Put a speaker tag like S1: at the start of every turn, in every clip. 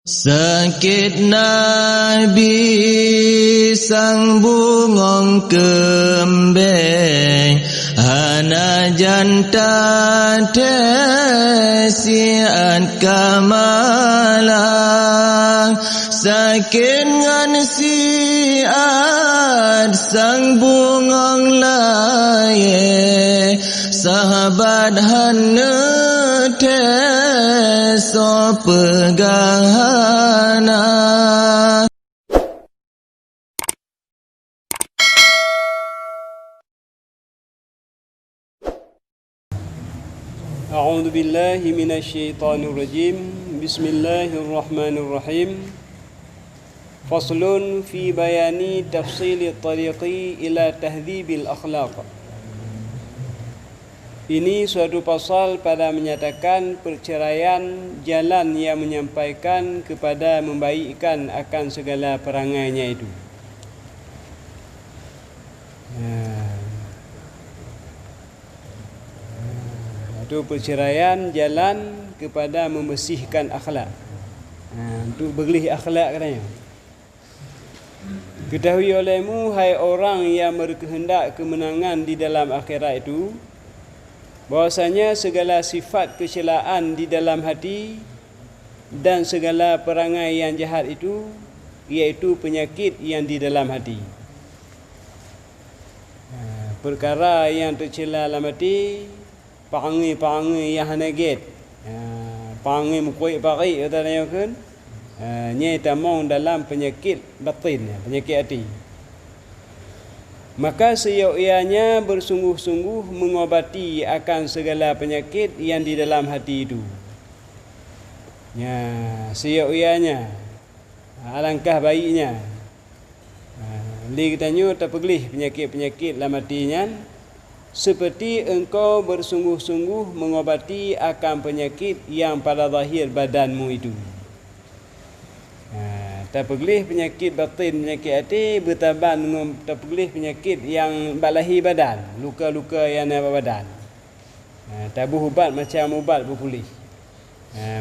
S1: Sakit Nabi sang bungong kembang hana janta tesian kamalang sakit ngan siat sang bungong laye sahabat hana teso pegang hana.
S2: أعوذ بالله من الشيطان الرجيم بسم الله الرحمن الرحيم فصل في بيان تفصيل الطريق إلى تهذيب الأخلاق. Ini suatu pasal pada menyatakan perceraian jalan yang menyampaikan kepada membaikkan akan segala perangainya itu. Itu perceraian jalan kepada membersihkan akhlak. Untuk bersih akhlak katanya. Ketahui olehmu hai orang yang berkehendak kemenangan di dalam akhirat itu, bahwasanya segala sifat kecelaan di dalam hati dan segala perangai yang jahat itu iaitu penyakit yang di dalam hati. Perkara yang tercela dalam hati, perangai-perangai yang negatif, perangai mukui-pari katanya kan, nya tamong dalam penyakit batin, penyakit hati. Maka seyogyanya bersungguh-sungguh mengobati akan segala penyakit yang di dalam hati itu. Ya, seyogyanya, alangkah baiknya. Li katanya terpelih penyakit-penyakit dalam hatinya, seperti engkau bersungguh-sungguh mengobati akan penyakit yang pada zahir badanmu itu. Terpelih penyakit batin, penyakit hati bertaban dengan terpelih penyakit yang balahi badan, luka-luka yang ada badan. Tabuh ubat macam ubat berpulih.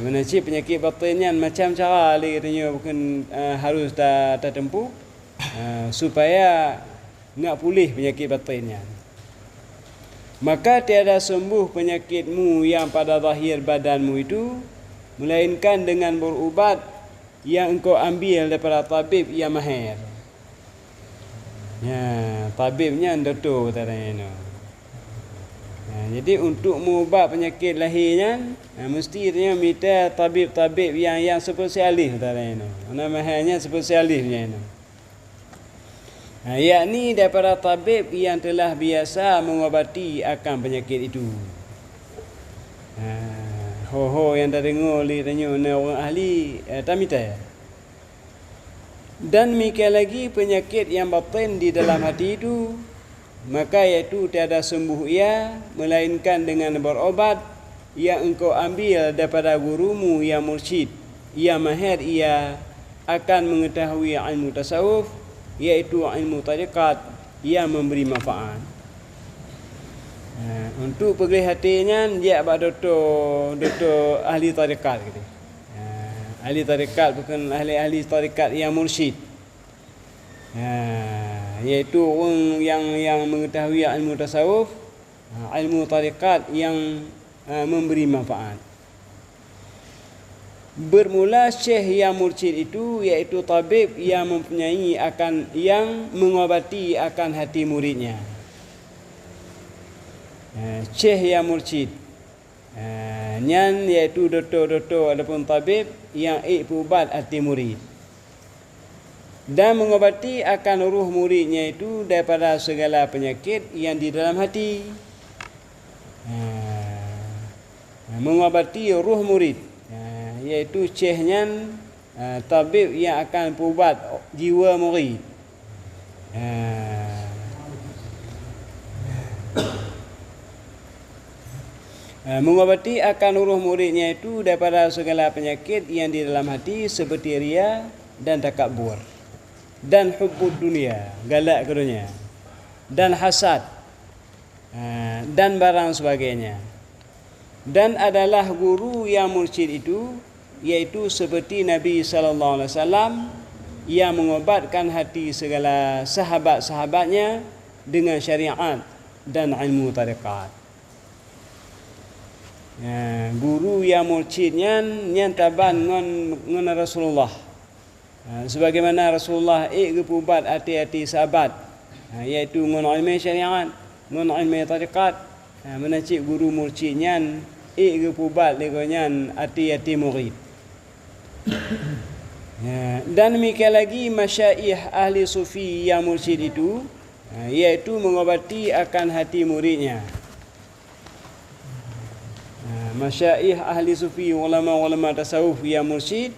S2: Menacip penyakit batinnya macam cara li katanya bukan harus tertempuh supaya nak pulih penyakit batinnya. Maka tiada sembuh penyakitmu yang pada zahir badanmu itu melainkan dengan berubat yang engkau ambil daripada tabib yang mahir. Ya, tabibnya doktor katanya. Jadi untuk mengubat penyakit lahirnya mestinya minta tabib-tabib yang spesialis katanya. Nama mahirnya spesialisnya itu. Yakni daripada tabib yang telah biasa mengobati akan penyakit itu. Ho yang dah dengar li tanya orang ahli tamita. Dan demikian lagi penyakit yang batin di dalam hati itu, maka iaitu tiada sembuh ia melainkan dengan berobat yang engkau ambil daripada gurumu yang mursyid, yang mahir ia akan mengetahui ilmu tasawuf, iaitu ilmu tariqat yang memberi manfaat. Untuk pergi hatinya dia abad doktor ahli tarikat gitu. Ahli tarikat bukan ahli tarikat yang mursyid. Iaitu orang yang mengetahui ilmu tasawuf, ilmu tarikat yang memberi manfaat. Bermula syekh yang mursyid itu iaitu tabib yang mempunyai akan yang mengobati akan hati muridnya. Syekh yang mursyid nyan iaitu doktor-doktor ataupun tabib yang berubat hati murid dan mengobati akan ruh muridnya itu daripada segala penyakit yang di dalam hati. Mengobati ruh murid iaitu syekhnya tabib yang akan berubat jiwa murid. Mengobati akan ruh muridnya itu daripada segala penyakit yang di dalam hati seperti ria dan takabur dan hubbud dunia, galak ke dunia, dan hasad dan barang sebagainya. Dan adalah guru yang mursyid itu iaitu seperti Nabi sallallahu alaihi wasallam yang mengobatkan hati segala sahabat-sahabatnya dengan syariat dan ilmu tariqat. Guru yang mursyidnya yang taban ngan Rasulullah. Sebagaimana Rasulullah gepubat hati-hati sahabat, iaitu ngan ilmu syariat, ngan ilmu tariqat. Menacik guru mursyidnya gepubat legonyan hati-hati murid. Dan demikian lagi masyaikh ahli sufi yang mursyid itu, iaitu mengobati akan hati muridnya. Masyaikh ahli sufi, ulama-ulama tasawuf yang mursyid,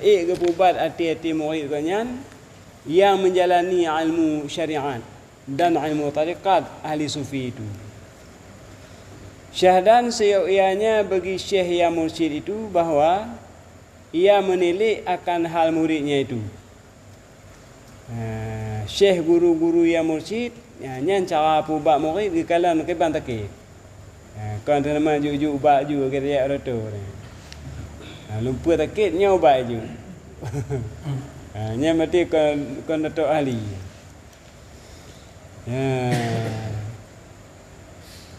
S2: gepubat hati-hati murid kanyan yang menjalani ilmu syariat dan ilmu tariqat ahli sufi itu. Syahdan seyogyanya bagi syekh yang mursyid itu bahawa ia menilik akan hal muridnya itu. Syekh guru-guru yang mursyid nyan cara pubat murid di kalan keban takik. Kan nama juk ubat ju kata orang tu. Lupa takik nya ubat ju. Nya mesti kon datuk ahli.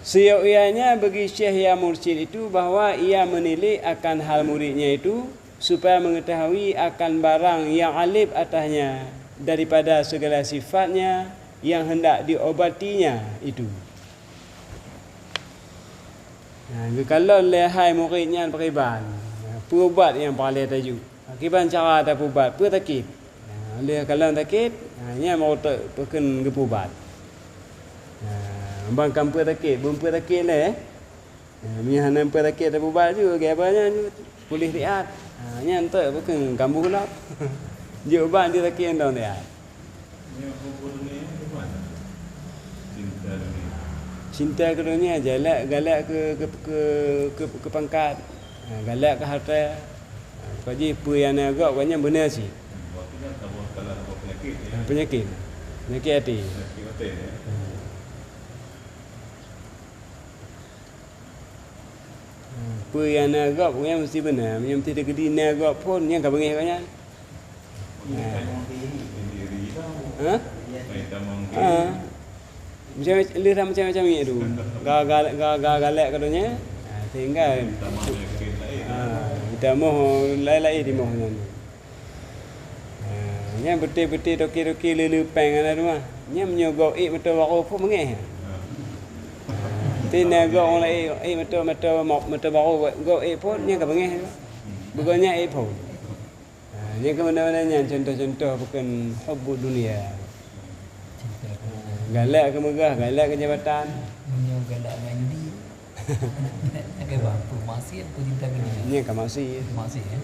S2: Seyogyanya bagi syekh yang mursyid itu bahawa ia menilik akan hal muridnya itu supaya mengetahui akan barang yang alif atasnya daripada segala sifatnya yang hendak diobatinya itu. Kalau lehai muridnya periban, pubat yang paling tajuk. Akibat cara tak pubat, pu takit. Leh kalau takit, nya mau tak pekan gepubat. Bang kampung takit, bumpu takit leh. Mian nampu takit tak pubat juga, gapanya pulih riat. Nya entek pekan kampung gelap. Jubat dia takit ndong dia. Cinta ke dunia, galak ke pangkat, galak ke harta. Kaji apa yang agak banyak benar sih. Penyakit hati. Apa yang agak punya mesti benar, mesti degedi agak pun yang kau bengih kanya. Macam-macam itu. Galak katanya. Sehingga kita mau lain-lain di mohon. Nya betul-betul toki-toki lelupang ana rumah. Nya menyogok betul baru pun mengeh. Tina go oleh betul baru go pun nya ka mengeh. Bukannya pun. Nya ke mana-mana contoh-contoh bukan hubbud dunia. Galak ke megah, galak ke jabatan.
S3: Galak dengan judi. Ke bangku masih aku cinta ke dunia.
S2: Ni kan masih.
S3: Masih ya.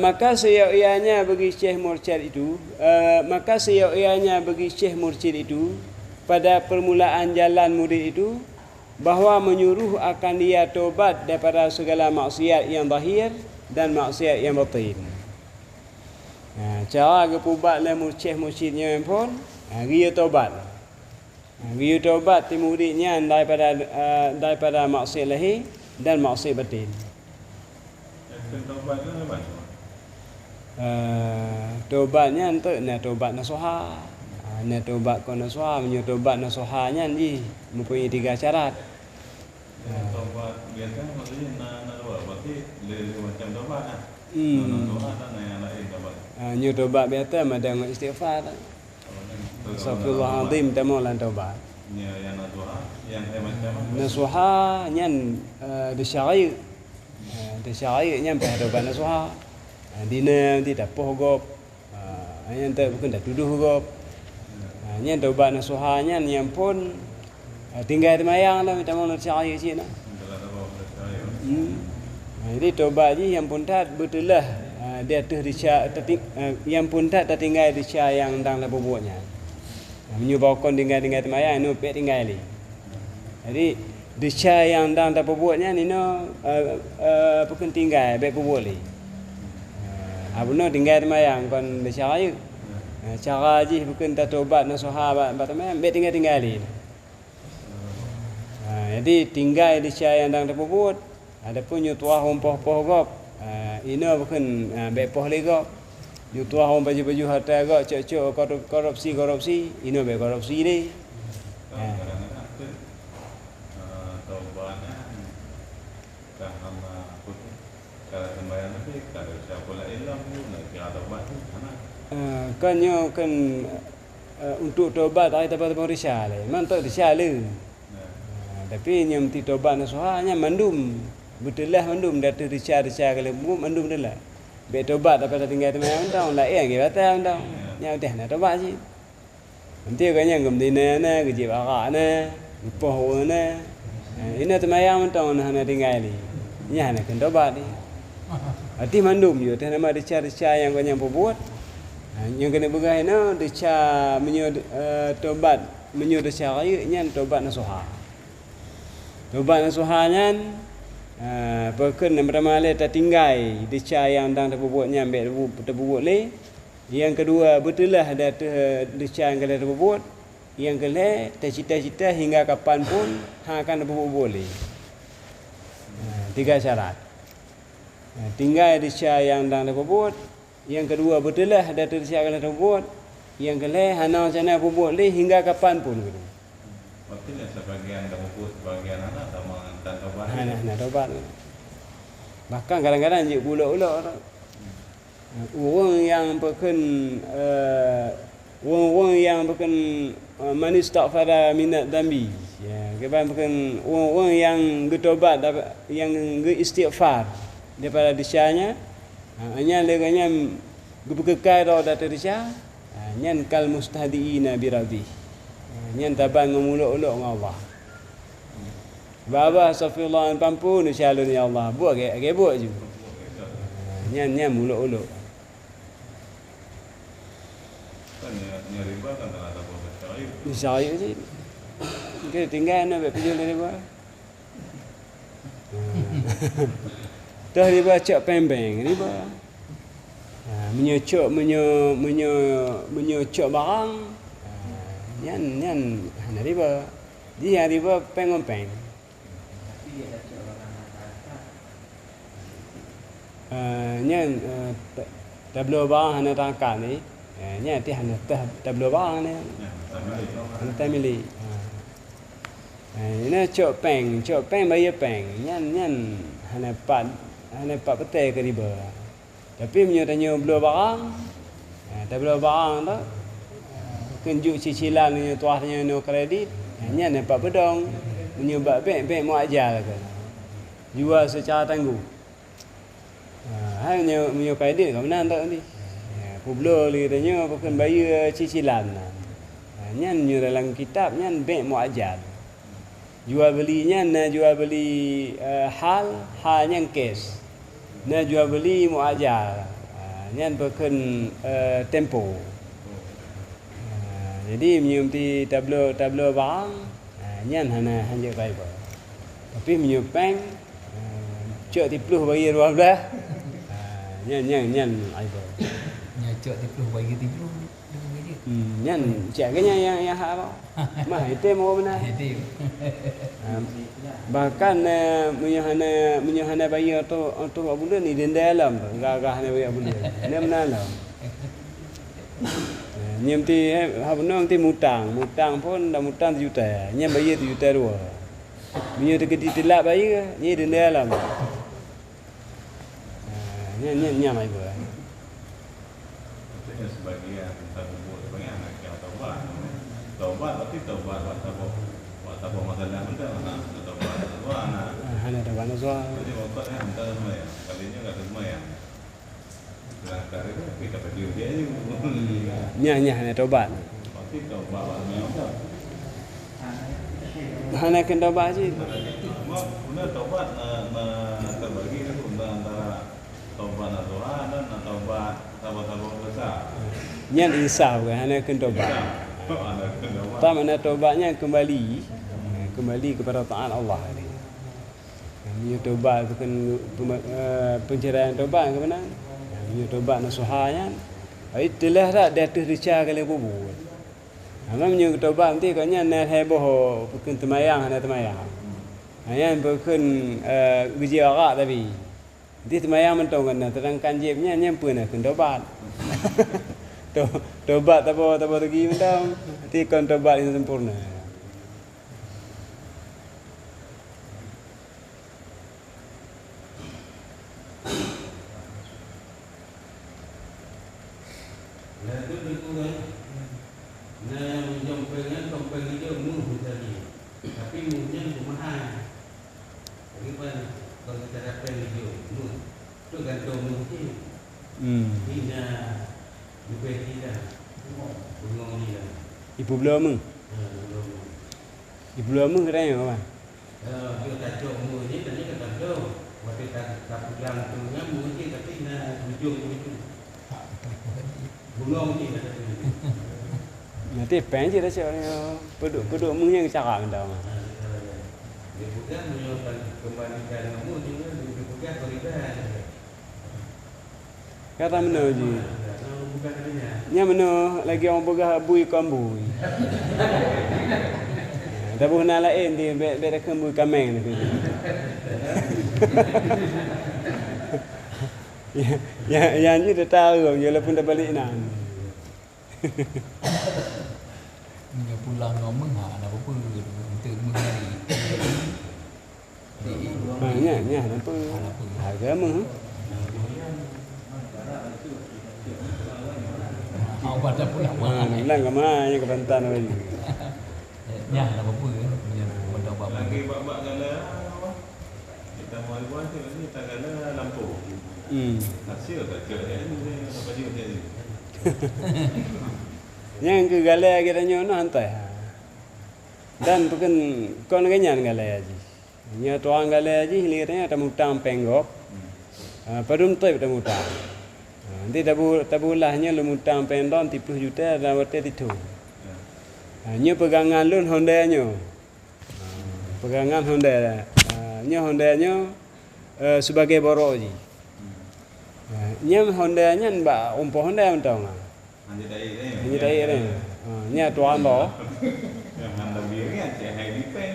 S2: Maka seyogyanya bagi syekh mursyid itu, pada permulaan jalan murid itu bahawa menyuruh akan dia tobat daripada segala maksiat yang zahir dan maksiat yang batin. Cara kepubat le mursyidnya pun dia tobat. Dia tobat ti muridnya daripada maksiat lahir dan maksiat batin. Tobatnya untuk tobat nasuha. Tobat kon nasuha, tobat nasuhanya ni mempunyai 3 syarat.
S4: Tobat biasa maksudnya nak berarti macam tobat ah. Tobat tak yang lain tobat.
S2: Tobat biasa ada istighfar. Astagfirullahalazim tamolan tobat.
S4: Yang nasuha, yang macam
S2: nasuha nyan disyari. Disyari nyan tobat nasuha. Dina tidak poh gop. Yang tak bukan dah tuduh gop. Nyan tobat nasuhanya yang pun tinggal semayang lah minta maaf syari cina. Jadi tobat ni yang pun tak betul lah dia tu yang pun tak tertinggal di yang dang la bubuhnya. Menyubahkan tinggal semayang nu pek tinggal ni. Jadi di yang dang tak bubuhnya ni no bukan tinggal baik bubuh li. Benar tinggal semayang kon bersyara je. Cara je bukan tak tobat nasihat batamai ambil tinggal-tinggalin. Jadi tinggal di syai yang dang terpubut. Adapun nyutuah poh-poh gop. Ina bukan bepoh lega. Nyutuah baju-baju harta gak cok-cok korupsi. Ina be korupsi ni.
S4: Kadang-kadang tu taubatnya kahama putih. Kalau sembahyang nanti kalau siapa lah ilmu nak kira taubat tu
S2: kan untuk tobat tak ada risal. Memang tak risal. Tapi yang mesti tobat nasuhanya mandum. Betul lah mandum datu risal kalau mandum dah lah. Be tobat dapat tinggal teman orang lah yang kita tahu orang. Yang dah nak tobat sih. Nanti kan yang gemdina na, kerja barak na, poh na. Ini temayang orang nak tinggal ni. Yang nak kena tobat ni. Hati mandum je, tak nama risal yang kau yang buat. Yang kena begai na risal tobat menyo risal raya nyan tobat nasuha. Tobat nasuhanya perken pertama le tertinggal risal yang dang terbuat nyam be terbuat le. Yang kedua betul lah ada risal yang kena terbuat. Yang kedua tercita-cita hingga kapan pun akan terbuat boleh. 3 syarat. Tinggal risal yang dang terbuat. Yang kedua betul lah ada risal yang kena terbuat. Yang kedua hana sana buat le hingga kapan pun.
S4: Maksudnya sebagian terbuat, sebagian anak sama tak tobat.
S2: Nak tobat. Bahkan kadang-kadang je bulak-bulak. Orang yang berken orang yang berken manis istighfar minat dambi. Ya, keban berken orang yang bertobat yang istighfar daripada dosanya. Hanya leganya berkekal dah terisa. Nyan kal mustahdiina bi radhi. Nyan taban ngomuluk-uluk dengan Allah. Baba astagfirullah pampun insyaallah ya Allah. Buat ke buat je. Nyan muluk-uluk.
S4: Kan riba kan tak ada apa syar'i.
S2: Syar'i je. Kita tinggal nak buat pijul riba. Dah riba cak pembeng riba. Menyocok menyocok barang. Nyan riba. Dia riba peng-peng. Nyan tablo barang hana tangkap ni. Nyan ti hana tablo barang ni. Hana tamili. Ini cok peng bayar peng. Nyan hana pat petai ke riba. Tapi menyatanya belo barang. Tablo barang tu kenjuk cicilan ni tuahnya no kredit. Nyan dapat bedong. Menyebab bank muajal ke. Jual secara tangguh. Hanya punya kredit kat mana tak ni. Publo li katanya bukan bayar cicilan. Nyan nyu dalam kitab nyan bank muajal. Jual belinya jual beli hal nyan cash. Jual beli muajal. Nyan bukan tempo. Jadi menyumti tablo barang nyan hanya baik. Tapi menyumpang cok 30 bagi 12. Nyan aibo.
S3: Cok 30 bagi 30.
S2: Nyan caknya yang hak apa? Mah itu mau benar. Bahkan menyahana bayar tu bulan ni denda alam tu. Gagah ni bayar bulan. Ni benar lah. Nyamti habno nanti mutang pun dah mutang 1 juta. Nyam bayar 1 juta 2. Minyak dekat telak bayar, ni denda alam. Nyam ai buat.
S4: Maksudnya sebagian terbuat sebagian anak yang taubat. Taubat tapi taubat apa masalah kita anak taubat anak.
S2: Hana ada mana soal.
S4: Jadi waktu hantar semua ya. Kalinya enggak semua ya. Kerana itu kita pergi dia je.
S2: Nya hana tobat.
S4: Pasti taubat memang.
S2: Hana kena tobat je.
S4: Benar taubat terbagi itu antara taubat natural dan taubat besar.
S2: Nya insaf kan hana kena tobat. Tak mana tobatnya kembali kepada taat Allah. Ini tobat bukan penceraian tobat ke mana? Nyo tobat nasuhanya. Itulah dak dia tu dica kali bubu. Amam nyo tobat nanti kanya nak heboh pukun temayang ada temayang. Ayan pukun uji arak tapi. Nanti temayang mentong kan terangkan jibnya nyampu nak tobat. Tobat apa lagi mentong. Nanti kon tobat yang sempurna. Ibu belum. Ibu belum kira yang apa?
S5: Kita tajuk mu ni tadi kata tu, waktu tak pegang tu yang mu ni tapi nak hujung itu. Bunga mungkin kata tu.
S2: Nanti pengen je dah cakap peduk mu yang cakap dah.
S5: Dia bukan menyebabkan kembalikan mu juga dia bukan beribadah.
S2: Kata mana je?
S5: Bukan katanya.
S2: Nya mana lagi orang begah bui kambui. Dah pun lain dia ber kambui kameng tu. Yang ni dah tahu je pun dah balik nan.
S3: Dia pulang ngomong nak apa untuk menghari.
S2: Nya apa? Harga mah.
S3: Awak dah pulang mana?
S2: Hilang ke mana ke Bantan lagi.
S3: Ya, nak apa punya benda apa.
S4: Lagi bab gala kita mau buat ni tak gala lampu. Hasil tak kira ni apa dia ni.
S2: Yang ke galai kita nyono hantai. Dan bukan kon ganyan galai aji. Nya tuang galai aji hilirnya ada mutang penggok. Padum toy ada mutang. Nanti tabulahnya lu mutang pendon 30 juta dalam waktu itu. Nya pegangan lun Honda nyo. Pegangan Honda. Nya Honda nyo sebagai borok ji. Nya Honda nya mbak umpo Honda mentong.
S4: Hanya dari ni.
S2: Hanya dari ni. Nya tuan lo.
S4: Yang anda biar ni cek hai dipen.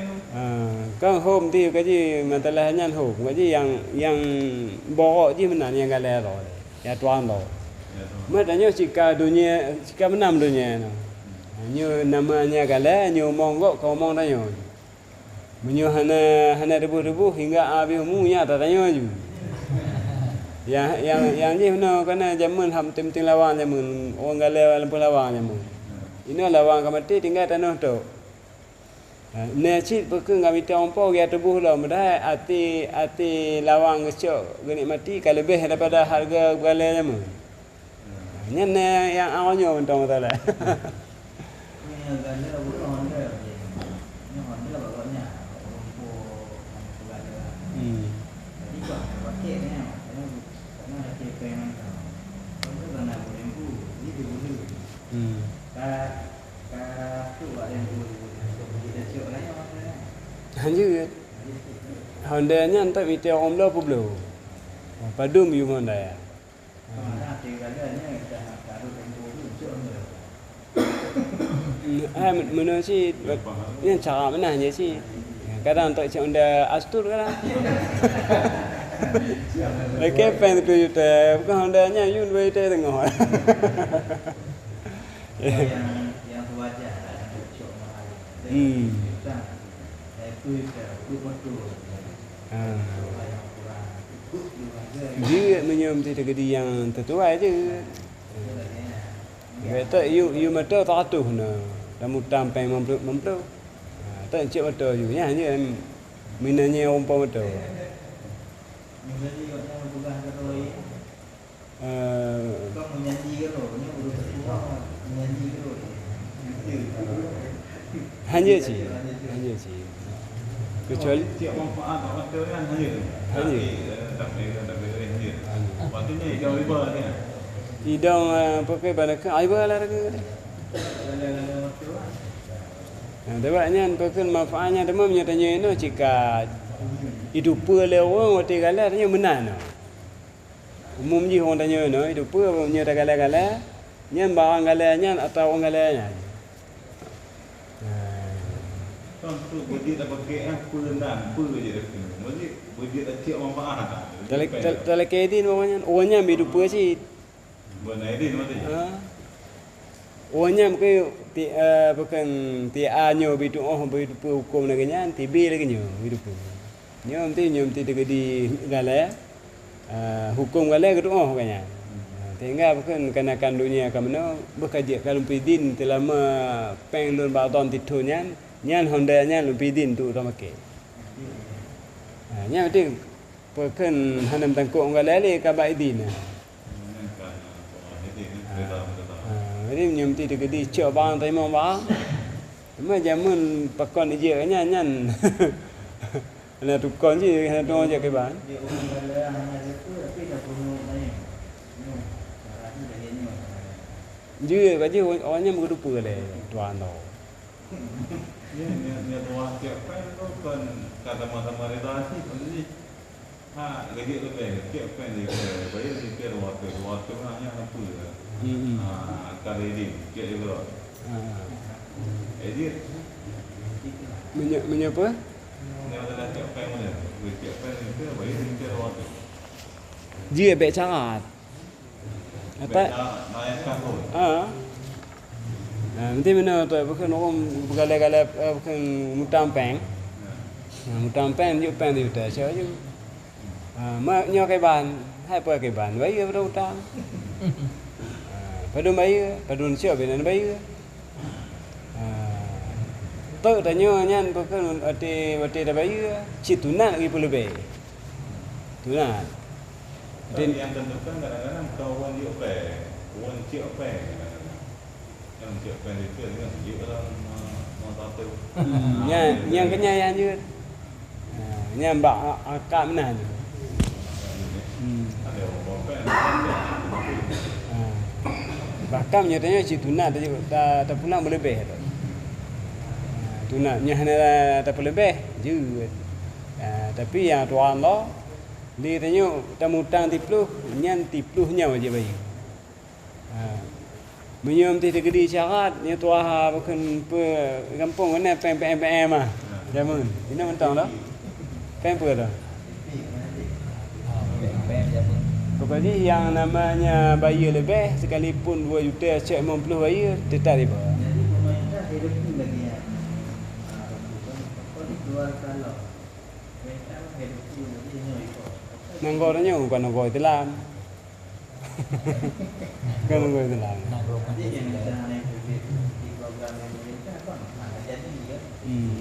S2: Kan home ti cái gì mà ta là nhân home cái gì yang borok ji menan yang galai lo. Ya tuan lo. Maknanya jika dunia jika menam dunia no. Nyo namanya galai nyo monggok kau mong tanyo. Menyo hana ribu-ribu hingga habis umunya tak tanyo ju. Yang ni no kana jamun ham tim lawan jamun orang galai lampu lawan jamun. Ini lawan kamati tinggal tanah tu. Necit pekeng kami tampau dia tubuh lah mudah ati lawang kecok geni mati kalau lebih daripada harga galai jamun. Nya yang awalnya mentang tak lah.
S5: Yang ganda bukan Honda. Yang Honda bagusnya untuk ganda. Jadi kau pakai ni, karena ada payment. Kalau ganda berempu, ini dulu. Tu ada yang dulu. Kita cakap lain Honda.
S2: Hanya Honda nya entah video om lo pun padum you Honda ya.
S5: Mana ada gandanya kita taruh tempo dulu cakap.
S2: Mana sih yang cara mana aja sih. Kadang untuk cak Honda Astur kadang. Lagi pen tu juta, bukan Honda nya Yun Wei teh tengok.
S5: Yang wajar cakap mahal. Itu betul.
S2: Dia menyom ti tegedi yang tertuai je. Betul you mata tak atuh na. Damu tampai mempelu. Tak cik betul you. Ya hanya minanya umpama betul.
S5: Jadi orang bukan kata lain. Kau menyanyi ke lo? Ni urut semua menyanyi ke lo?
S2: Hanya sih. Kecuali
S4: Tiap manfaat tak betul kan hanya. Tak boleh hanya. Waktunya ikan riba ni.
S2: hidang pakai pada ke aiba lah ke. Sebabnya pakai manfaatnya demam nyatanya itu jika hidup le orang waktu kala tanya menan. Umum je orang tanya no, itu apa punya tak gala-gala. Nyan barang galanya atau orang galanya.
S4: Kan tu budi tak pakai apa je dah. Mesti budi tak cik manfaat.
S2: Telek edin orangnya hidup apa sih?
S4: Benar edin mesti.
S2: Orangnya bukan anyo bidu bidu hukum lagi tibi lagi hidup. Nyom ti di galaya. Hukum galaya gitu kanya. Tinggal bukan kenakan dunia kamano bekerja kalau pidin telama penglun baton titunya nyan honda nyan pidin tu orang make. Nya ti bukan hanam tangkuk galale ka baidin. Jadi nyom ti gedi cok bang tai mau bang. Cuma jamun pakon je nyan. Ana tukon je ana tu je ke bang. Juga baju orangnya berdupa le tuan tu.
S4: Ni tuan siapa tu kan kata mata redasi ni. Gaji lebih siapa ni bayar sikit waktu hanya apa je. Kalau ini sikit juga. Jadi
S2: Menyapa?
S4: Ni adalah siapa mana? Siapa ni bayar sikit waktu.
S2: Dia baik carat. Apa? Nanti mana tu bukan orang bergala-gala bukan mutampeng. Mutampeng juga peng di utara saya juga. Mak nyo kai ban, hai apa kai ban, bayi pada utang. Padun bayi, padun siapa benar bayi. Tu tanya nyan bukan ati dah bayi, citunan lagi perlu bayi. Tunan.
S4: Yang tentukan kadang-kadang kawan dia kawan cik yang cik itu dengan dia orang mau tahu.
S2: Yang kenyayaan je. Yang bak akak mana je.
S4: Ada apa?
S2: Bahkan nyatanya si tuna tak pulang berlebih. Tuna nyahana tak berlebih je. Tapi yang tuan lo dia tanya tamutang tipluh nyan tipluhnya aja bayi. Menyom ti tegedi syarat nya tuah bukan kampung mana PPM ah. Jamun. Ini mentang dah. Pem apa dah? Pokoknya yang namanya bayi lebih sekalipun 2 juta cek 50 bayi tetap riba.
S5: Hidup ni lagi ya. Kau dijual kalau mereka hidup ni lagi nyoy.
S2: Nanggornya bukan nanggor Islam. Bukan nanggor Islam.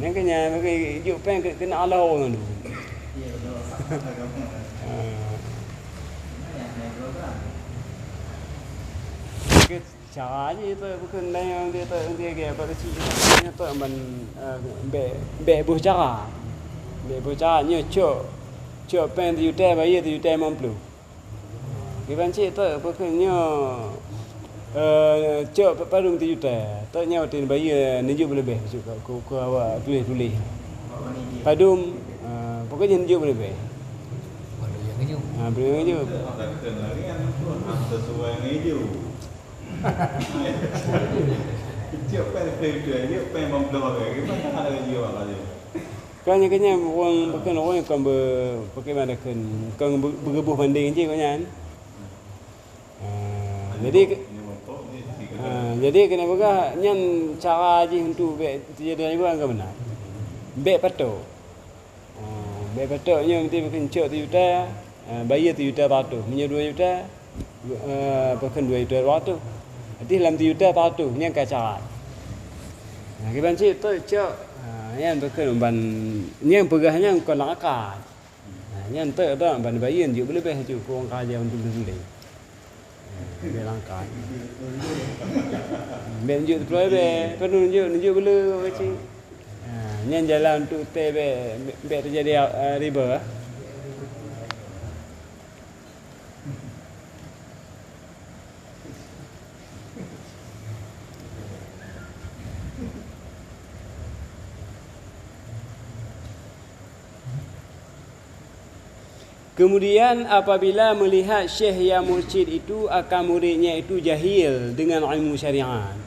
S2: Yang kena bagi hidup pen kena Allah orang tu. Cara je tu bukan yang dia apa kecil dia tu man be buh cara. Be buh caranya cok pen di utara bayi di utara mampu. Kiban cik tu bukannya cok parung di utara. Tu nyawa tin bayi nunjuk lebih juga ku awak tulis. Padum pokoknya nunjuk lebih.
S3: Baru yang ngejuk.
S2: Belum nunjuk.
S4: Lagi kan sesuai ngeju. Cik pen dia pen mampu gimana ada jiwa lagi.
S2: Kanya orang bukan orang yang kan pakai mana kan bergebuh banding je kan. Jadi kena bergah nyan cara je untuk jadi juga enggak benar. Bek patok. Bek patoknya mesti bukan cok 1 juta, bayar 1 juta batu, punya 2 juta bukan 2 juta batu. Nanti dalam 1 juta batu nyan kacarat. Kiban cik tu cok yang bukan ban yang pegahnya kau nak akad. Yang tu dah ban bayin juga lebih tu kurang kerja untuk beli. Dia langkah. Ben juk deploy be, penuh nunjuk bela kecil. Yang jalan untuk be terjadi riba. Kemudian apabila melihat syekh yang mursyid itu akan muridnya itu jahil dengan ilmu syariat.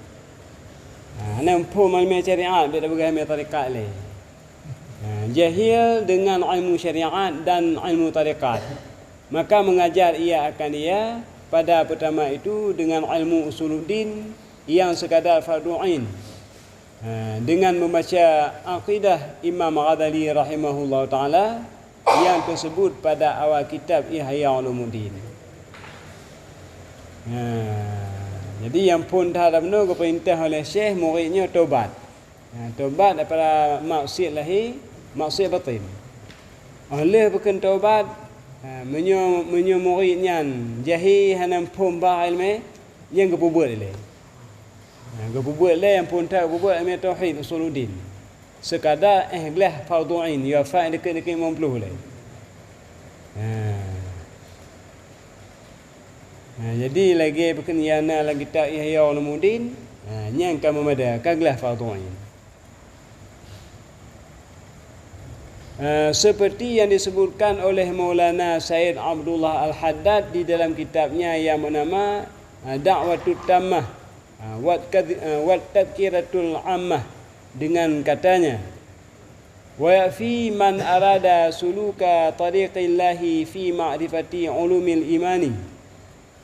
S2: Nampu ilmu syariat beda bagaimana tarekat le. Jahil dengan ilmu syariat dan ilmu tarekat. Maka mengajar ia akan dia pada pertama itu dengan ilmu usuluddin yang sekadar fardu ain. Dengan membaca aqidah Imam Ghazali rahimahullah taala yang tersebut pada awal kitab Ihya Ulumuddin. Jadi yang pun dah ada benar perintah oleh syekh muridnya taubat. Taubat daripada maksiat lahir, maksiat batin. Oleh bukan taubat menyo muridnya jahil hanam pun ba ilmu yang kebuat le. Kebuat le yang pun tak kebuat ilmu tauhid usuluddin. Sekadar ihlah fardhu ain ya fa' dekat-dekat 50 lah. Jadi lagi berkenaan lagi kitab Ihya Ulumuddin yang kamu ada kaglah fardhu ain. Seperti yang disebutkan oleh Maulana Said Abdullah Al-Haddad di dalam kitabnya yang bernama Da'watut Tammah wa Tadhkiratul Ammah dengan katanya wa fi man arada suluka tariqillahi fi ma'rifati ulumil imani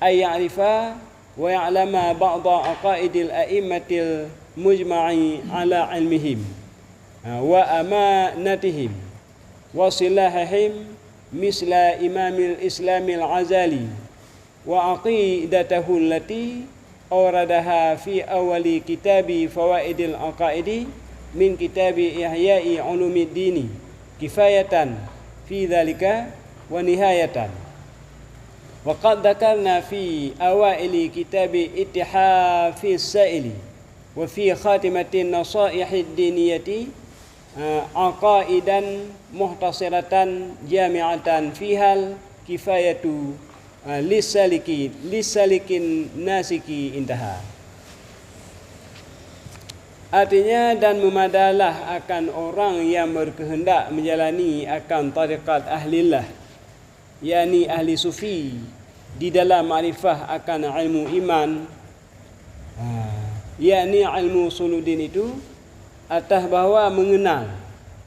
S2: ay ya'rifa wa ya'lama ba'da aqaidil a'immatil mujma'i ala ilmihim wa amanatihim wa silahihim misla imamil islamil azali wa aqidatahu allati awradaha fi awali kitabi fawaidil aqaidi min kitabi ihya'i ulumiddini kifayatan fi dhalika wa nihayatan wa qad dhakarna fi awaili kitabi ittihafis sa'ili wa fi khatimatin nasaihid diniyati aqaidan muhtasiratan jami'atan fihal kifayatu lisalikin nasiki intaha. Artinya dan memadalah akan orang yang berkehendak menjalani akan tariqat ahlillah, yakni ahli sufi, di dalam makrifah akan ilmu iman, yakni ilmu usuluddin itu, atas bahawa mengenal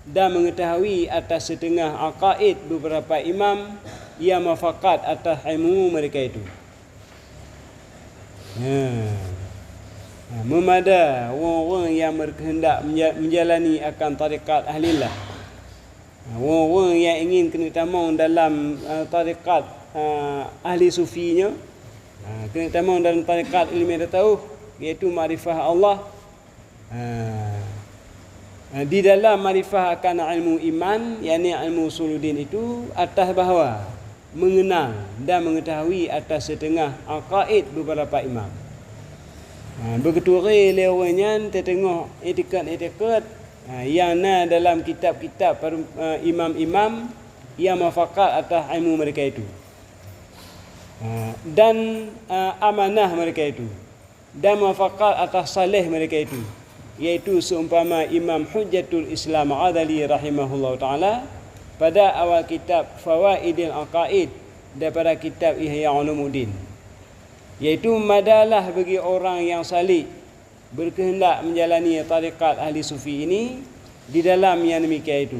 S2: dan mengetahui atas setengah aqaid beberapa imam yang mufakat atas ilmu mereka itu. Memada orang-orang yang berkehendak menjalani akan tarikat ahlillah, orang-orang yang ingin kena tamang dalam tarikat ahli sufinya, kena tamang dalam tarikat ilmu tasawuf, iaitu makrifah Allah. Di dalam makrifah akan ilmu iman, yakni ilmu usuluddin itu, atas bahawa mengenal dan mengetahui atas setengah aqaid beberapa imam. Begitu lewanya tertengok etikat-etikat yang dalam kitab-kitab imam-imam yang mufakat atas ilmu mereka itu, dan amanah mereka itu, dan mufakat atas salih mereka itu, iaitu seumpama Imam Hujjatul Islam Ghazali rahimahullah ta'ala pada awal kitab Fawaidil Aqaid daripada kitab Ihya Ulumuddin, iaitu madalah bagi orang yang salih berkehendak menjalani tarikat ahli sufi ini di dalam yang demikian itu,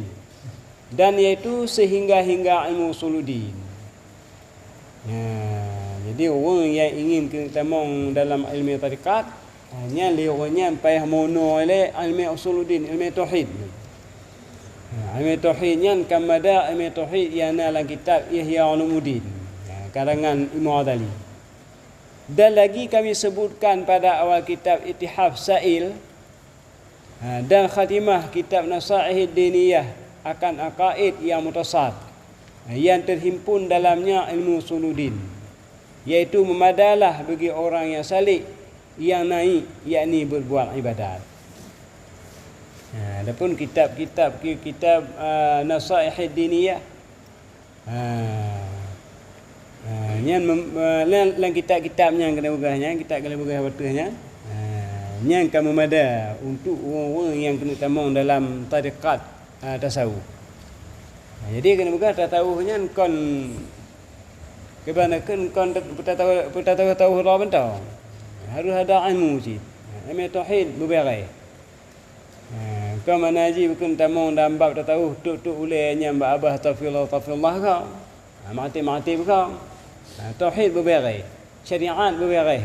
S2: dan iaitu sehingga-hingga ilmu usuluddin. Jadi orang yang ingin ketamang dalam ilmu tarikat hanya liurnya payah mono oleh ilmu usuluddin, ilmu tauhid. Ilmu tauhidnya kamada ilmu tauhid yang dalam kitab Ihya Ulumuddin karangan Imam Ghazali. Dan lagi kami sebutkan pada awal kitab Ittihaf Sa'il dan khatimah kitab Nasaihid Diniyah akan aqaid yang mutasad yang terhimpun dalamnya ilmu usuluddin, iaitu memadalah bagi orang yang salih yang naik, yakni berbuat ibadat. Adapun kitab Nasaihid Diniyah, yang dalam kitab-kitabnya yang kena bergahnya, kitab kena bergah betulnya, yang kamu ada untuk orang-orang yang kena tamang dalam tarikat tasawuf. Jadi kena bukan tak tahunya kon kebanyakan kon tahu Allah bentang. Harus ada ilmu sih. Ilmu tauhid berbagai. Kau manaji bukan tamong dan bab tak tahu tuk ulenya mbak abah tafillah kau. Mati kau. Tauhid berbagai. Syariat berbagai.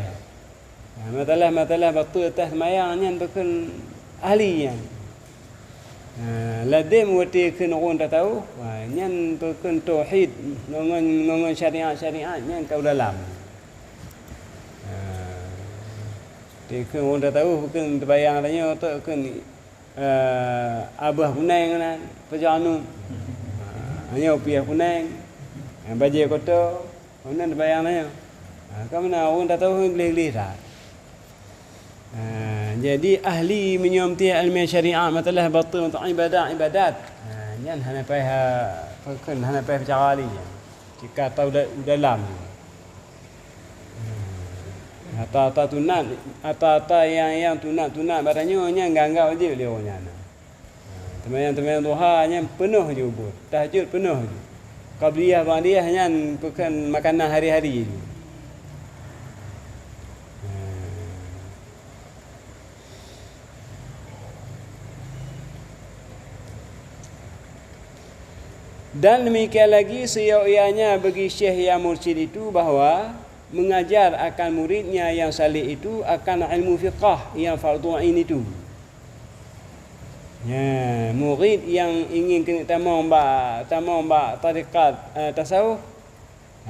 S2: Matalah betul tah mayangnya bukan ahli yang. Ladem wati kena orang tak tahu, nyan bukan tauhid, ngongon syariat nyan kau dalam. Dia orang tak tahu bukan terbayang tanya tu kan abah punang kan, pejanu. Hanya piah punang, baju kotor, orang terbayang tanya. Kau mana orang tak tahu boleh tak. Jadi ahli menyamti ilmu syariat matalah batin untuk ibadat nyan hana payah bicara ali jika tahu dalam ata tunat yang tunat barangnya nya ganggau je dia nya teman-teman duha nya penuh je ubur tahajud penuh je qabliyah ba'diyah nya bukan makanan hari-hari je. Dan demikian lagi seianya bagi syekh yang mursyid itu bahawa mengajar akan muridnya yang salih itu akan ilmu fiqah yang fardu ain itu. Ya, murid yang ingin kena tamam ba tariqat tasawuf,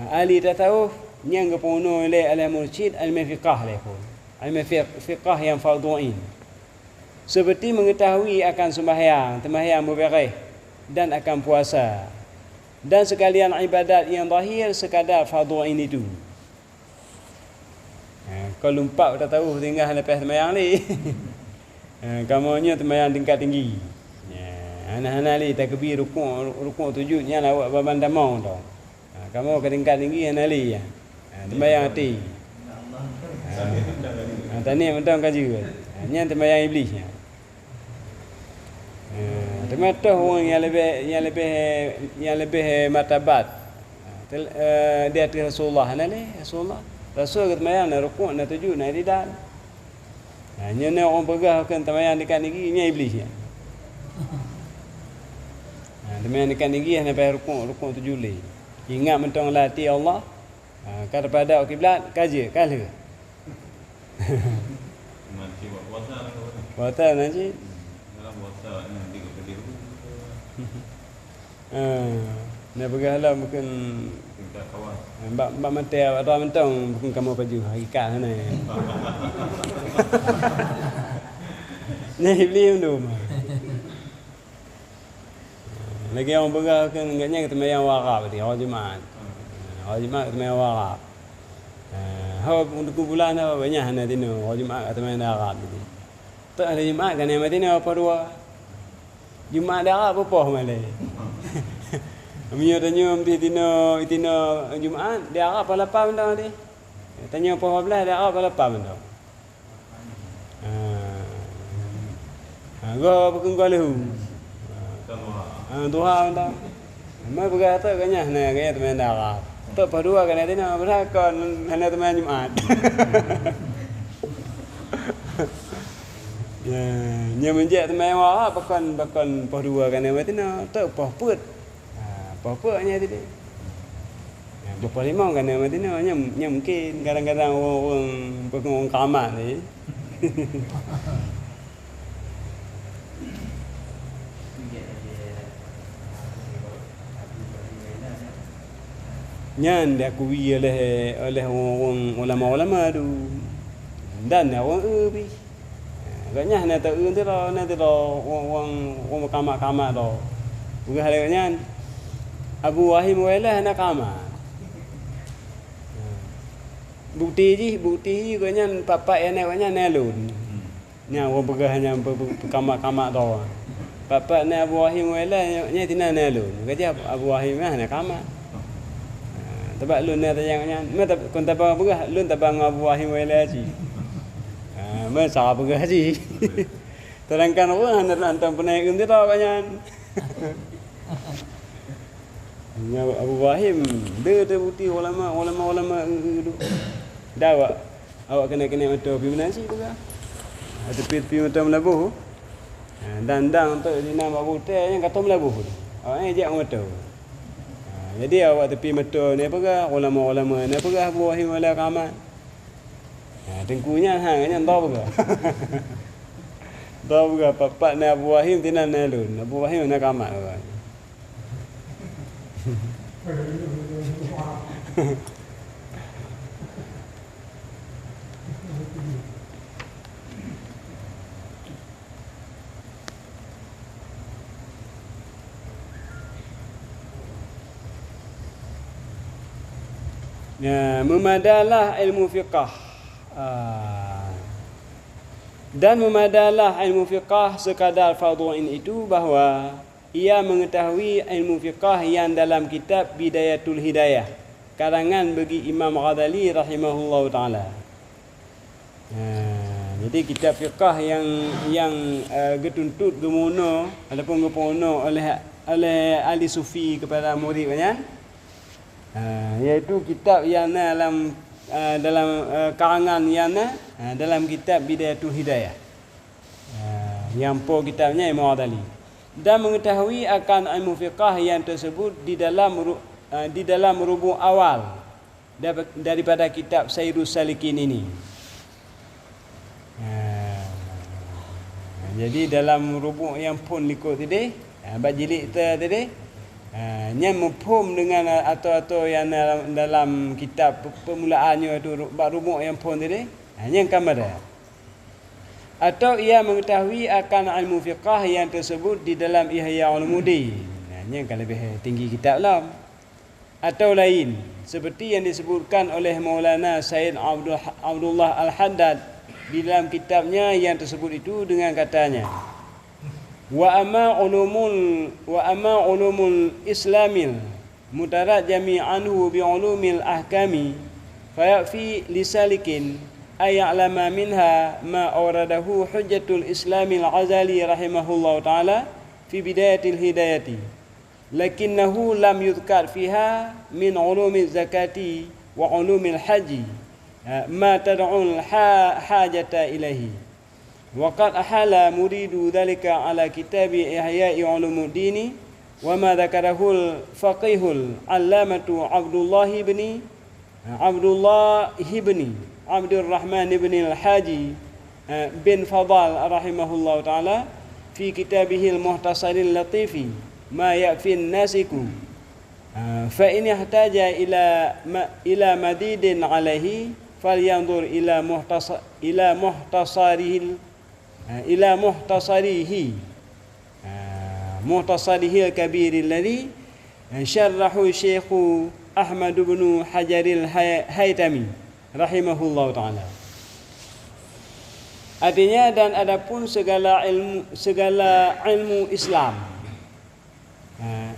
S2: ahli tasawuf yang kepono oleh al mursyid ilmu fiqah lekon. Ilmu fiqah yang fardu ain. Seperti mengetahui akan sembahyang berbagai dan akan puasa dan sekalian ibadat yang zahir sekadar fardu ain itu. Kalau lumpak tak tahu tinggal lepas sembahyang ni. Kamunya sembahyang tingkat tinggi. Anak-anak ni takbir rukuk sujud nya lawak baban damau tau. Kamu ke tingkat tinggi anak li. Sembahyang hati. Tani mentang kaji. Nya sembahyang iblisnya. Termasuk orang yang lebih martabat di atas Rasulullah Rasul kata mayang nak rukuk nak sujud nak tidak. Nya orang pegah kan tamayang dekat negeri nya iblis nya. Tamayang dekat negeri nak pergi rukuk sujud le. Ingat mentang lati Allah kata pada kiblat kaji kala.
S4: Nanti buat puasa lah.
S2: Puasa nanti.
S4: Dalam puasa nanti ke pedih.
S2: Nak bergalah mungkin
S4: Tingkat kawan.
S2: Mbak mati ada mentang bukan kamu baju hakikat sana. Ni beli tu. Lagi orang bergalah kan enggaknya kita mayang warab tadi hari Jumaat. Hari Jumaat kita mayang warab. Untuk kumpulan apa banyak hana tino hari Jumaat kita mayang warab tadi. Tak ada Jumaat kan yang tino apa dua. Jumaat dah apa malai. Kami tanya tino Jumaat dia apa lapar benda ni. Tanya apa 12 dia apa lapar benda. Gua bukan gua lehu. Tuhan benda. Mai berkata kanya nah kaya teman darah. Tak padua kan tino berakon hana teman Jumaat. Nya menjak teman wah bakon padua kan tino tak pahput. Apa-apa tadi. Berapa lima kan nama tadi nya mungkin kadang-kadang orang kamar ni. Nyan dia akui oleh orang ulama-ulama tu. Dan orang ubi. Agaknya nak tahu tu orang kamar tu. Bukan halnya Abu Wahim wala nak kamar. Bukti kanya papa yang naknya nalun. Nya orang pegahnya kamar tu. Papa nak Abu Wahim wala nya tina nalun. Kata Abu Wahim nak kamar. Sebab lun nak tanya mata kon tabang pegah lun tabang Abu Wahim wala ji. Masa pegah ji. Terangkan orang nak hantar penaik unti tahu kanya. Abu Ibrahim dia terbukti ulama tu. Dah awak kena mata pergi menasi juga. Tepi mata melabuh. Dandang untuk dina babu teh yang kata melabuh tu. Awak ajak mata. Jadi awak tepi mata ni apa ulama ni apa Abu Ibrahim wala qamat. Tengkunya hangnya tahu ke? Tahu ke papat ni Abu Ibrahim tinan nalun. Abu Ibrahim nak qamat orang. Memadalah ilmu fiqah. Dan memadalah ilmu fiqah sekadar fardhu ain itu bahawa ia mengetahui ilmu fiqah yang dalam kitab Bidayatul Hidayah karangan bagi Imam Ghazali rahimahullahu taala. Jadi kitab fiqah yang getuntut gemono ataupun gepono oleh ahli sufi kepada muridnya, iaitu kitab yang dalam karangan yang dalam kitab Bidayatul Hidayah. Yang po kitabnya Imam Ghazali. Dan mengetahui akan ilmu fiqah yang tersebut di dalam rubu' awal daripada kitab Sairus Salikin ini. Jadi dalam rubu' yang pun likut tadi, bajilid tadi, yang mafhum dengan atau yang dalam kitab permulaannya itu rubu' yang pun tadi, yang kamera. Atau ia mengetahui akan ilmu fiqah yang tersebut di dalam Ihya Ulumuddin. Ini kan lebih tinggi kitab lah. Atau lain seperti yang disebutkan oleh Maulana Said Abdullah Al-Haddad di dalam kitabnya yang tersebut itu dengan katanya, wa amma ulumul islamil mutarajjami anhu bi ulumil ahkami fayafi lisalikin ay'alama minha ma awradahu hujjatul islamil Ghazali rahimahullahu ta'ala fi bidayatil hidayati lakinnahu lam yudhkar fiha min ulumil zakati wa ulumil haji ma tad'ul hajata ilahi wa qad ahala muridu dhalika ala kitabi ihya'i ulumuddin wa ma dhakarahu al-faqihul allamatu Abdullah ibn Abdul Rahman ibn al-Haji bin Fadal rahimahullah ta'ala fi kitabihil muhtasaril latifi ma ya'fin nasiku fa in ihtaja ila madidin alaihi falyanzur ila muhtasarihi al-kabir alladhi syarrahu Syekh Ahmad bin Hajaril Haytami rahimahullah ta'ala. Artinya dan adapun segala ilmu Islam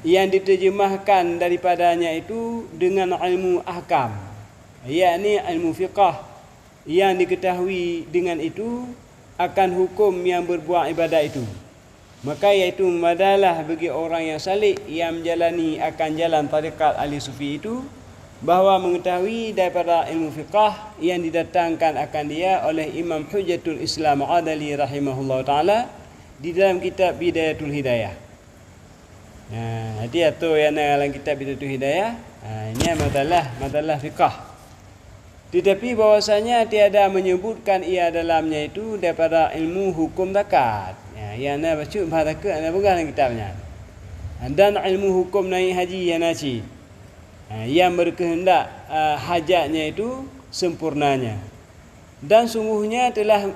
S2: yang diterjemahkan daripadanya itu dengan ilmu ahkam, yakni ilmu fiqah yang diketahui dengan itu akan hukum yang berbuat ibadat itu, maka iaitu memadalah bagi orang yang salik yang menjalani akan jalan tarikat ahli sufi itu bahawa mengetahui daripada ilmu fiqah yang didatangkan akan dia oleh Imam Hujjatul Islam Ghazali rahimahullah ta'ala di dalam kitab Bidayatul Hidayah. Nanti atau yang dalam kitab Bidayatul Hidayah, ini madalah fiqah. Tetapi bahwasanya tiada menyebutkan ia dalamnya itu daripada ilmu hukum zakat. Yang nak baca bahasa zakat ada pegang dalam kitabnya. Dan ilmu hukum naik haji yang nasi. Yang berkehendak hajatnya itu sempurnanya. Dan sungguhnya telah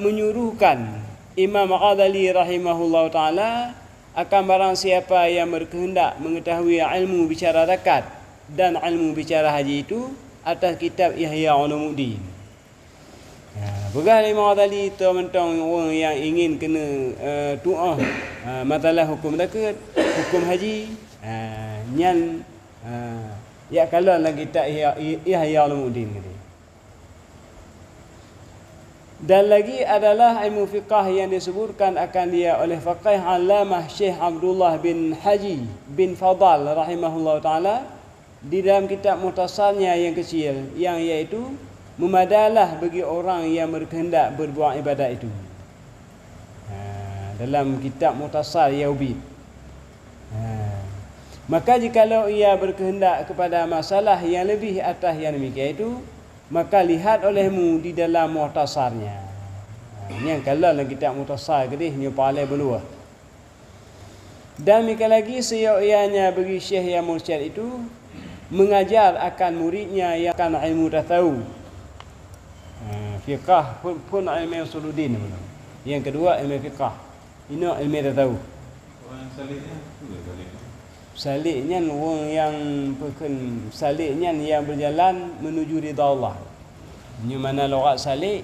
S2: menyuruhkan Imam Ghazali rahimahullah ta'ala akan barang siapa yang berkehendak mengetahui ilmu bicara zakat dan ilmu bicara haji itu atas kitab Ihya Ulumuddin. Pegang Imam Ghazali tu mentang orang yang ingin kena tu'ah masalah hukum zakat, hukum haji, nyan ya kalau lagi kitab Ihya Ulumuddin ni. Dan lagi adalah ilmu fiqah yang disebutkan akan dia oleh faqih Allamah Syekh Abdullah bin Haji bin Fadal rahimahullah taala di dalam kitab muhtasarnya yang kecil, yang iaitu memadalah bagi orang yang berkehendak berbuat ibadat itu. Dalam kitab muhtasar Yaubid. Maka jikalau ia berkehendak kepada masalah yang lebih atas yang demikian itu, maka lihat olehmu di dalam muhtasarnya. Yang kalau dalam kitab muhtasar kedih paling beluah. Dan demikian lagi seyogyanya bagi syekh yang mursyid itu mengajar akan muridnya yang akan ilmu tasawuf. Fiqah pun ilmu usuluddin. Yang kedua ilmu fiqah. Ini ilmu tasawuf.
S4: Orang saliknya tu salik.
S2: Saliknya orang yang saliknya yang berjalan menuju ridha Allah. Ini mana logat salik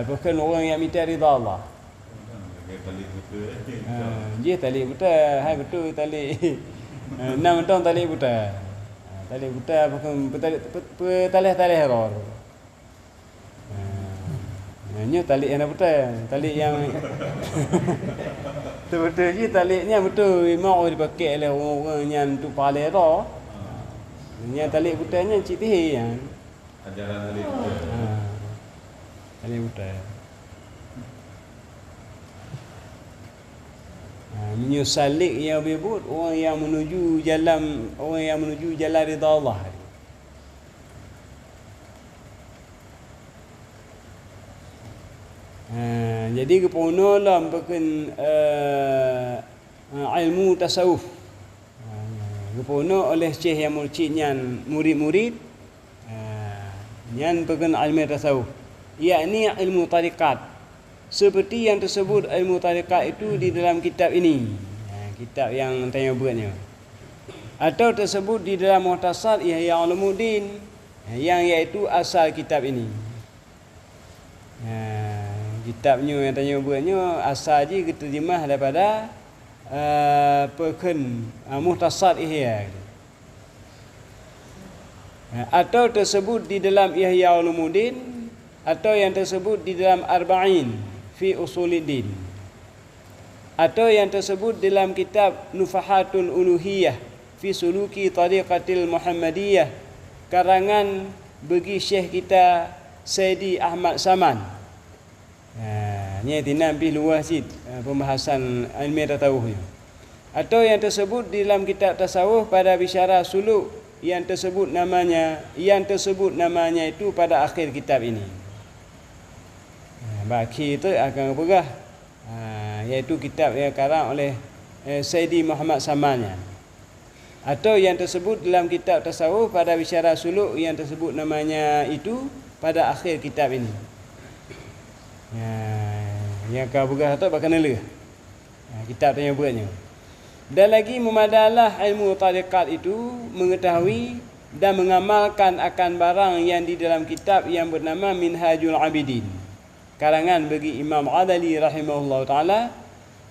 S2: bukan orang yang minta ridha Allah.
S4: Tali betul.
S2: Dia tali betul, hai betul tali. 6 tahun tali betul. Tali betul bukan tali error. Ini tali yang betul, tali yang betul je talinya betul mau dipakai oleh orang yang tu paling dah. Yang tali betulnya cik tih yang
S4: Ajaran tali betul.
S2: tali betul. Menyusalik yang berbut orang yang menuju jalan ridha Allah. Jadi keponolah bukan ilmu tasawuf. Kepono oleh syekh yang mursyidnya murid-murid yang bukan ilmu tasawuf, yakni ilmu tarikat. Seperti yang tersebut ilmu tarikat itu di dalam kitab ini. Kitab yang tanya buatnya. Atau tersebut di dalam Muhtasar Ihya Ulumuddin yang iaitu asal kitab ini. Kitabnya yang tanya buatnya asal je terjemah daripada Muhtasar Ihya. Atau tersebut di dalam Ihya Ulumuddin, atau yang tersebut di dalam Arba'in fi Usuluddin, atau yang tersebut dalam kitab Nufahatul Uluhiyah fi Suluki Tariqatil Muhammadiyah karangan bagi syekh kita Saidi Ahmad Saman. Ni tinam pi luas sikit pembahasan ilmu tasawuf ni. Atau yang tersebut di dalam kitab tasawuf pada bisyarah suluk yang tersebut namanya itu pada akhir kitab ini. Baki itu akan berah, iaitu kitab yang karang oleh Saidi Muhammad Samannya. Atau yang tersebut dalam kitab tasawuf pada bisyarah suluk yang tersebut namanya itu pada akhir kitab ini. Yang kau berah tu bakal nela. Kitab yang buatnya. Dan lagi memadalah ilmu tarikat itu mengetahui dan mengamalkan akan barang yang di dalam kitab yang bernama Minhajul Abidin, karangan bagi Imam Adali rahimahullah ta'ala,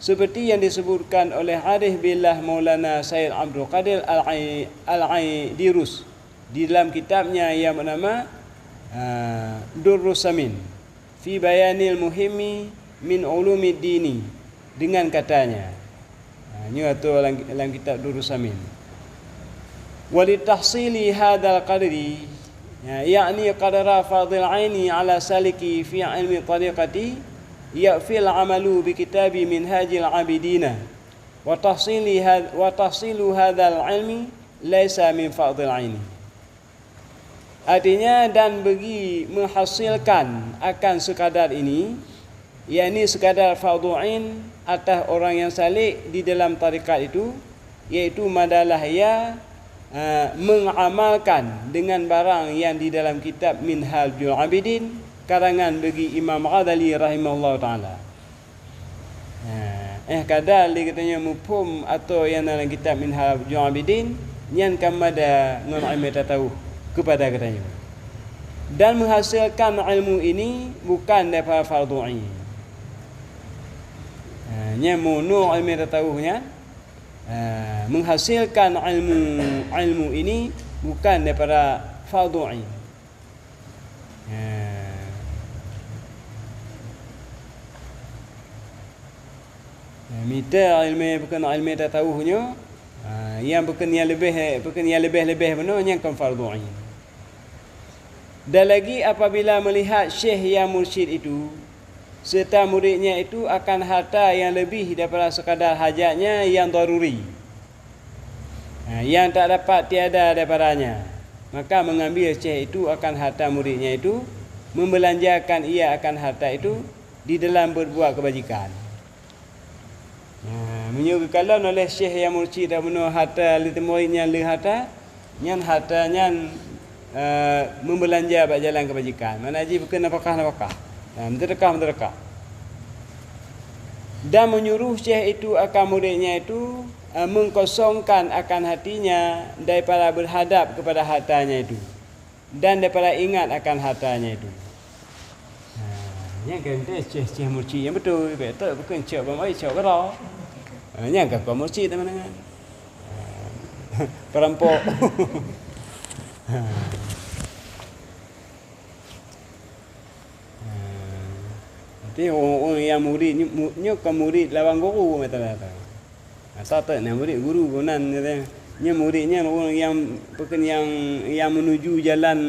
S2: seperti yang disebutkan oleh Arif Billah Maulana Sayyid Abdul Qadir Al-Aidirus di dalam kitabnya yang bernama Durrus Samin fi Bayanil Muhimmi min Ulumid Dini, dengan katanya ini atau dalam kitab Durrus Samin, walitahsili hadzal qadri, yakni qadra fadil aini ala saliki fi ilmi tariqati ya'fil amalu bi kitabi minhajil abidina wa tahsilu hadzal ilmi laisa min fadil aini. Artinya dan bagi menghasilkan akan sekadar ini, yakni sekadar fardhu'ain atas orang yang salik di dalam tarikat itu, iaitu madalah ia mengamalkan dengan barang yang di dalam kitab Minhajul Abidin karangan bagi Imam Ghazali rahimahullah ta'ala. Kadang dia katanya mufhum atau yang dalam kitab Minhajul Abidin yang kamada ilmu tasawuf kepada katanya, dan menghasilkan ilmu ini bukan daripada fardhu'ain. Nya mono ilmu tasawufnya menghasilkan ilmu ini bukan daripada fardhu'ain. Mita ilmu bukan ilmu tatawuhnya, yang bukan yang lebih benar yang kan fardu ain. Dan lagi apabila melihat syekh yang mursyid itu serta muridnya itu akan harta yang lebih daripada sekadar hajatnya yang daruri, yang tak dapat tiada daripadanya, maka mengambil syekh itu akan harta muridnya itu, membelanjakan ia akan harta itu di dalam berbuat kebajikan. Menyuruhkan oleh syekh yang mursyid dan benar harta li muridnya li harta nyan harta nyan membelanja bak jalan kebajikan. Mana haji bukan nafkah. Menderkah. Dan menyuruh syekh itu akan muridnya itu mengkosongkan akan hatinya daripada berhadap kepada hartanya itu dan daripada ingat akan hartanya itu. Yang kata syekh mursyid yang betul bukan syekh bamai syekh kara. Yang kata mursyid teman-teman. Perampok. Nanti orang yang muridnya kan murid lawan guru kata-kata. Satu nak murid guru gunan kata. Nya muridnya orang yang bukan yang menuju jalan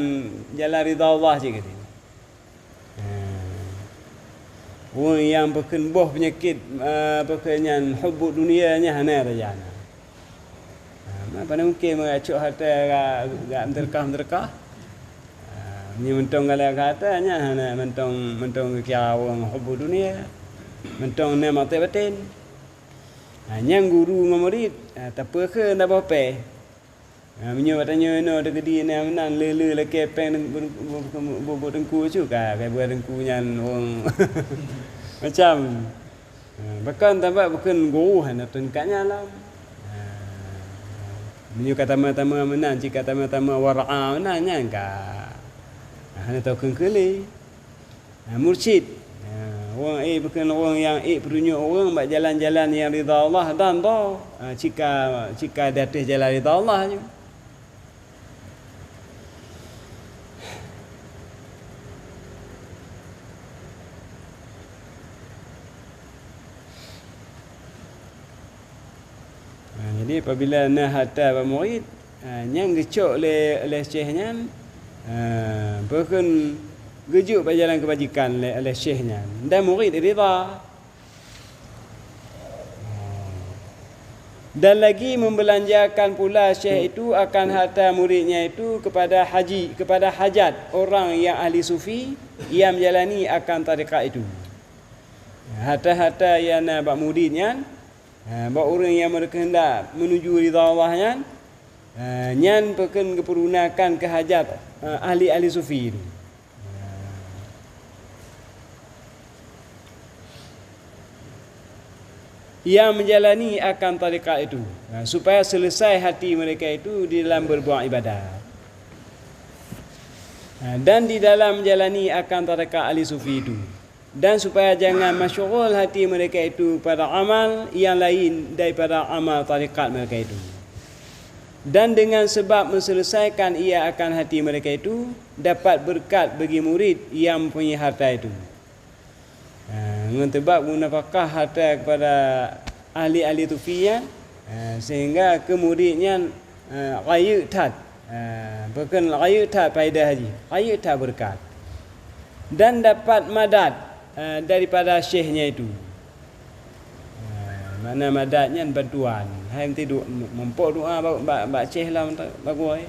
S2: ridha Allah je kata. Orang yang bukan boh penyakit bukannya hubbud dunianya hana rajana. Mana mungkin mengacuk harta gak menderkah. Ni mentong kalau katanya hana mentong kira orang hubbud dunia. Mentong ni mati batin. Yang guru dengan murid tak apa ke nak apa. Menyo katanya no de gedi ni menan lele leke peng buat dengku juga kai buat dengku nyan orang macam bahkan tambah bukan guru hana tunkatnya lah. Menyo kata tama menan jika tama wara'a menan nyan ka. Hana tahu kengkeli. Mursyid orang bukan orang yang perunjuk orang bak jalan-jalan yang ridha Allah dan tahu jika di atas jalan ridha Allah je. Jadi apabila nak harta bak murid yang gecok oleh syekhnya bukan gejuk bak jalan kebajikan oleh syekhnya dan murid rida. Dan lagi membelanjakan pula syekh itu akan harta muridnya itu kepada hajat orang yang ahli sufi yang menjalani akan tarikat itu. Harta-harta yang bak muridnya bak orang yang berkehendak menuju ridha Allah nyan pekan keperunakan ke hajat ahli sufi itu. Yang menjalani akan tarikat itu supaya selesai hati mereka itu di dalam berbuat ibadat dan di dalam menjalani akan tarikat ahli sufi itu, dan supaya jangan masyghul hati mereka itu pada amal yang lain daripada amal tarikat mereka itu, dan dengan sebab menselesaikan ia akan hati mereka itu dapat berkat bagi murid yang mempunyai harta itu. Dengan sebab nafkah harta kepada ahli-ahli sufian sehingga kemuridnya raya tat bukan raya tat faedah haji, raya tat berkat dan dapat madad daripada syekhnya itu. Mana madadnya bantuan, hai nanti mempok doa bak syekh lah bagus.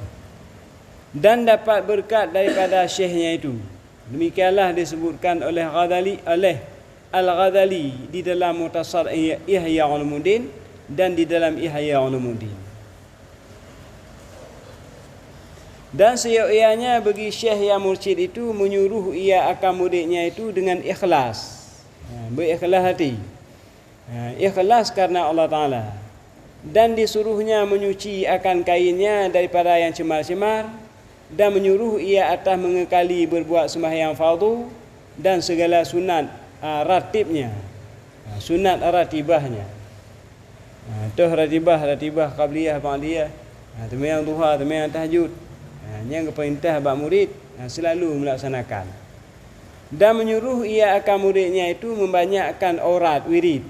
S2: Dan dapat berkat daripada syekhnya itu. Demikianlah disebutkan oleh Al-Ghazali di dalam Mukhtasar Ihya Ulumuddin dan di dalam Ihya Ulumuddin. Dan seyogyanya bagi syekh yang mursyid itu menyuruh ia akan muridnya itu dengan ikhlas, berikhlas hati, ikhlas karena Allah Ta'ala, dan disuruhnya menyuci akan kainnya daripada yang cemar-cemar, dan menyuruh ia atas mengekali berbuat sembahyang fardu dan segala sunat ratibnya, sunat ratibahnya. Tuh ratibah qabliyah ba'diyah, sembahyang duha, sembahyang tahajud. Yang perintah bak murid selalu melaksanakan. Dan menyuruh ia akan muridnya itu membanyakkan aurat wirid.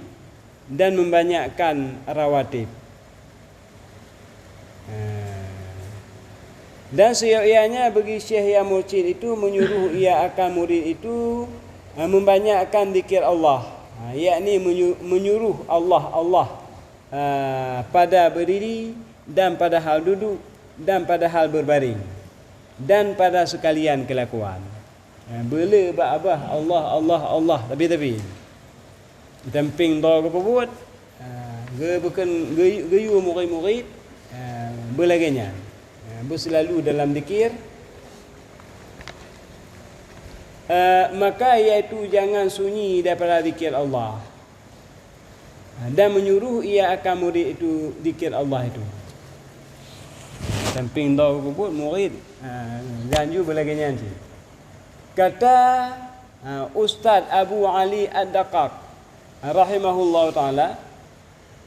S2: dan membanyakkan rawatib. Dan seyogyanya bagi syekh yang mursyid itu menyuruh ia akan murid itu membanyakkan zikir Allah, yakni menyuruh Allah pada berdiri dan pada hal duduk dan pada hal berbaring dan pada sekalian kelakuan. Bela abah Allah tapi temping do ke buat bukan geyu murid-murid belaganya berselalu dalam zikir, maka iaitu jangan sunyi daripada zikir Allah dan menyuruh ia akan murid itu zikir Allah itu. Samping dah kubut murid janju belaganya nanti. Kata Ustaz Abu Ali Ad-Daqaq rahimahullah taala,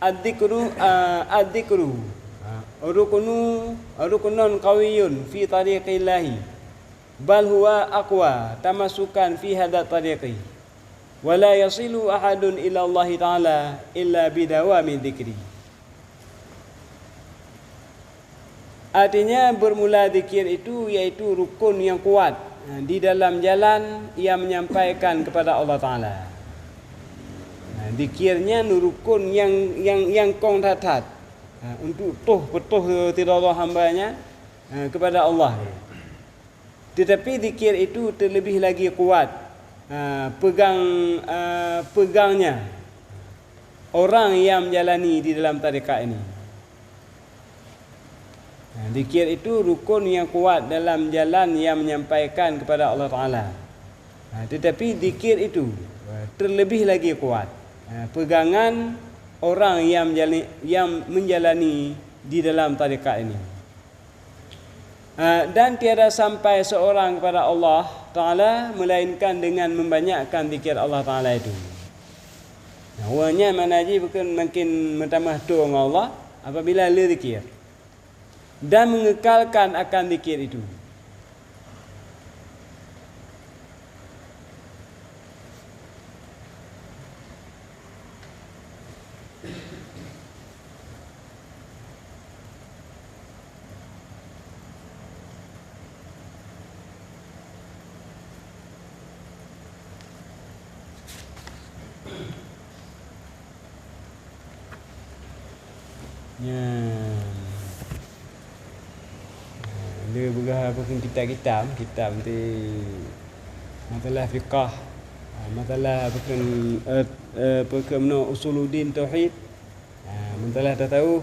S2: ad-dzikru rukunun qawiyyun fi tariqillahi bal huwa aqwa tamasukan fi hadha tariqi wa la yasilu ahadun ila Allah taala illa bidawami dzikri. Artinya bermula zikir itu iaitu rukun yang kuat di dalam jalan ia menyampaikan kepada Allah taala. Zikirnya rukun yang kong tatat untuk betul tidak Allah hambanya kepada Allah. Tetapi zikir itu terlebih lagi kuat pegangnya orang yang menjalani di dalam tarikat ini. Zikir itu rukun yang kuat dalam jalan yang menyampaikan kepada Allah Ta'ala. Tetapi zikir itu terlebih lagi kuat pegangan orang yang menjalani di dalam tarikat ini. Dan tiada sampai seorang kepada Allah Ta'ala melainkan dengan membanyakkan zikir Allah Ta'ala itu. Awalnya manaji bukan makin bertambah tu dengan Allah apabila le zikir dan mengekalkan akan zikir itu. Dia bergah pun kitab nanti masalah fiqah, masalah bukan usuluddin tauhid, masalah dah tahu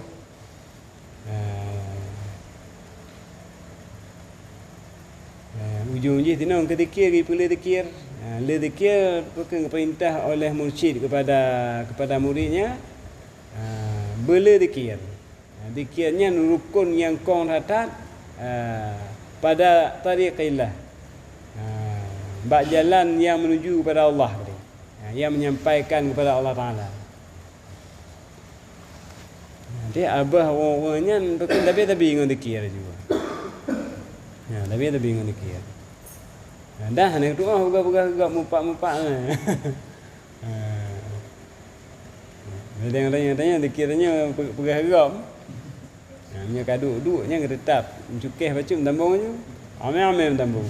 S2: ujung-ujung tinang ketikir pilih zikir. Le zikir bukan perintah oleh mursyid kepada muridnya bela zikir. Zikirnya rukun yang kong ratat pada tariqillah, bak jalan yang menuju kepada Allah, yang menyampaikan kepada Allah Ta'ala. Dia abah orang-orangnya tapi dengan zikir juga. Tapi dengan zikir. Dah nak doa buka mupak-mupak. Ada yang tanya zikirnya pegang-pegang. Nya kaduk-duknya tetap cukeh baca tambung je. Ame-ame tambung.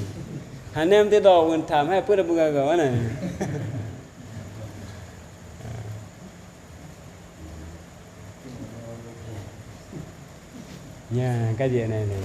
S2: Hanem tidak pun tam hai apa dah pegang mana. Nya kajian ni.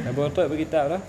S2: Dah betul berkitab dah.